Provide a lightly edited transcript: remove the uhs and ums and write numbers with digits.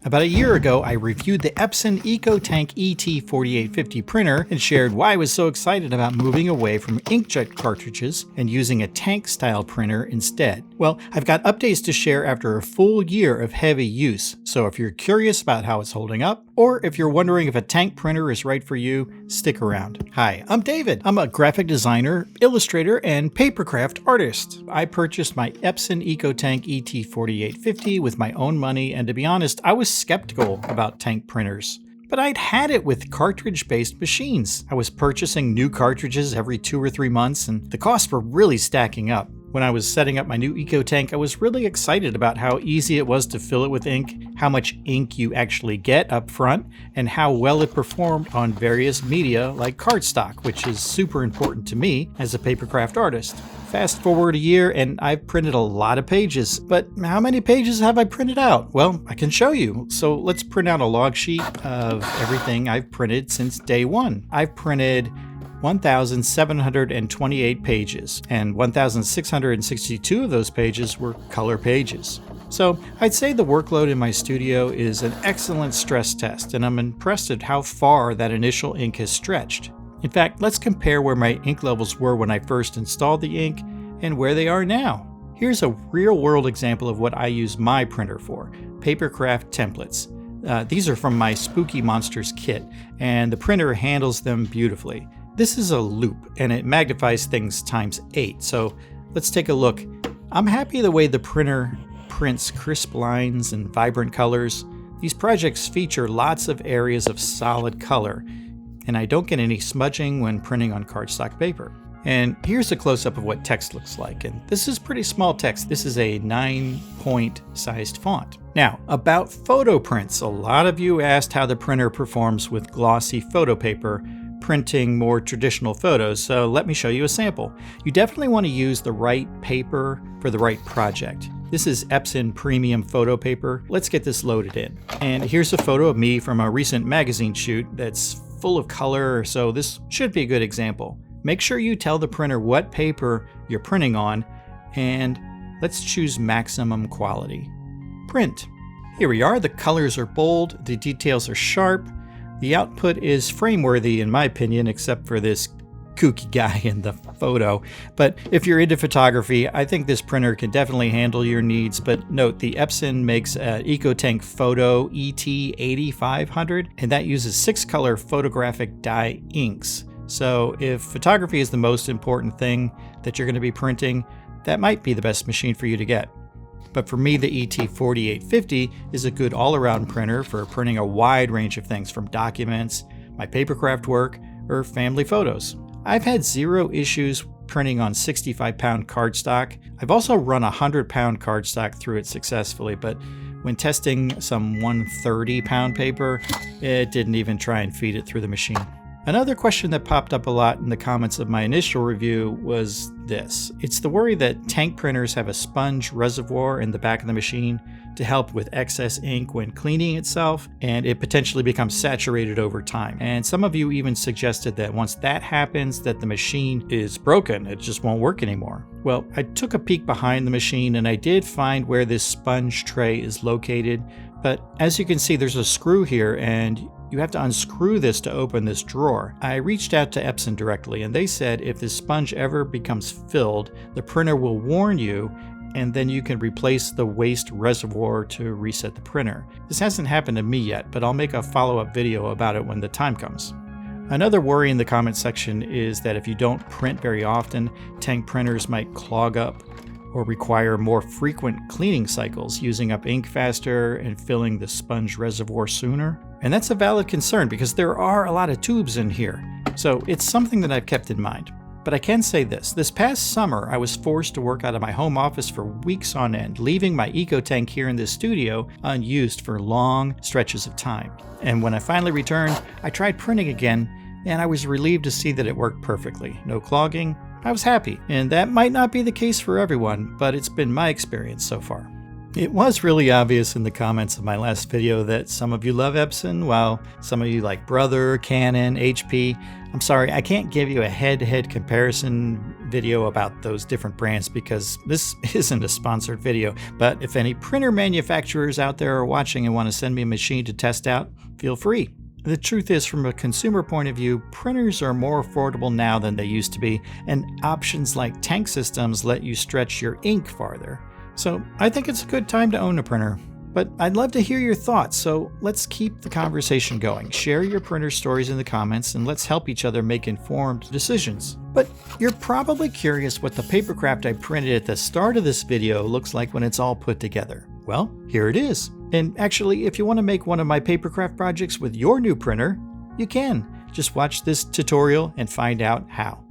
About a year ago, I reviewed the Epson EcoTank ET-4850 printer and shared why I was so excited about moving away from inkjet cartridges and using a tank-style printer instead. Well, I've got updates to share after a full year of heavy use, so if you're curious about how it's holding up, or if you're wondering if a tank printer is right for you, stick around. Hi, I'm David. I'm a graphic designer, illustrator, and Papercraft artist. I purchased my Epson EcoTank ET-4850 with my own money, and to be honest, I was skeptical about tank printers. But I'd had it with cartridge-based machines. I was purchasing new cartridges every 2 or 3 months, and the costs were really stacking up. When I was setting up my new EcoTank, I was really excited about how easy it was to fill it with ink, how much ink you actually get up front, and how well it performed on various media like cardstock, which is super important to me as a Papercraft artist. Fast forward a year and I've printed a lot of pages, but how many pages have I printed out? Well, I can show you. So let's print out a log sheet of everything I've printed since day one. I've printed 1,728 pages, and 1,662 of those pages were color pages. So I'd say the workload in my studio is an excellent stress test, and I'm impressed at how far that initial ink has stretched. In fact, let's compare where my ink levels were when I first installed the ink and where they are now. Here's a real-world example of what I use my printer for: Papercraft templates. These are from my Spooky Monsters kit, and the printer handles them beautifully. This is a loop, and it magnifies things ×8, so let's take a look. I'm happy the way the printer prints crisp lines and vibrant colors. These projects feature lots of areas of solid color, and I don't get any smudging when printing on cardstock paper. And here's a close-up of what text looks like, and this is pretty small text. This is a 9-point sized font. Now, about photo prints. A lot of you asked how the printer performs with glossy photo paper, printing more traditional photos, so let me show you a sample. You definitely want to use the right paper for the right project. This is Epson premium photo paper. Let's get this loaded in. And here's a photo of me from a recent magazine shoot that's full of color, so this should be a good example. Make sure you tell the printer what paper you're printing on, and let's choose maximum quality. Print. Here we are. The colors are bold, the details are sharp. The output is frame-worthy in my opinion, except for this kooky guy in the photo. But if you're into photography, I think this printer can definitely handle your needs. But note, the Epson makes an EcoTank Photo ET-4850, and that uses 6-color photographic dye inks. So if photography is the most important thing that you're going to be printing, that might be the best machine for you to get. But for me, the ET-4850 is a good all-around printer for printing a wide range of things, from documents, my Papercraft work, or family photos. I've had 0 issues printing on 65-pound cardstock. I've also run 100-pound cardstock through it successfully, but when testing some 130-pound paper, it didn't even try and feed it through the machine. Another question that popped up a lot in the comments of my initial review was this. It's the worry that tank printers have a sponge reservoir in the back of the machine to help with excess ink when cleaning itself, and it potentially becomes saturated over time. And some of you even suggested that once that happens, that the machine is broken, it just won't work anymore. Well, I took a peek behind the machine and I did find where this sponge tray is located, but as you can see, there's a screw here and you have to unscrew this to open this drawer. I reached out to Epson directly and they said if this sponge ever becomes filled, the printer will warn you, and then you can replace the waste reservoir to reset the printer. This hasn't happened to me yet, but I'll make a follow-up video about it when the time comes. Another worry in the comment section is that if you don't print very often, tank printers might clog up or require more frequent cleaning cycles, using up ink faster and filling the sponge reservoir sooner. And that's a valid concern because there are a lot of tubes in here. So it's something that I've kept in mind. But I can say this past summer I was forced to work out of my home office for weeks on end, leaving my EcoTank here in this studio unused for long stretches of time. And when I finally returned, I tried printing again, and I was relieved to see that it worked perfectly. No clogging. I was happy, and that might not be the case for everyone, but it's been my experience so far. It was really obvious in the comments of my last video that some of you love Epson, while some of you like Brother, Canon, HP. I'm sorry, I can't give you a head-to-head comparison video about those different brands because this isn't a sponsored video. But if any printer manufacturers out there are watching and want to send me a machine to test out, feel free. The truth is, from a consumer point of view, printers are more affordable now than they used to be, and options like tank systems let you stretch your ink farther. So I think it's a good time to own a printer. But I'd love to hear your thoughts, so let's keep the conversation going. Share your printer stories in the comments and let's help each other make informed decisions. But you're probably curious what the Papercraft I printed at the start of this video looks like when it's all put together. Well, here it is. And actually, if you want to make one of my Papercraft projects with your new printer, you can. Just watch this tutorial and find out how.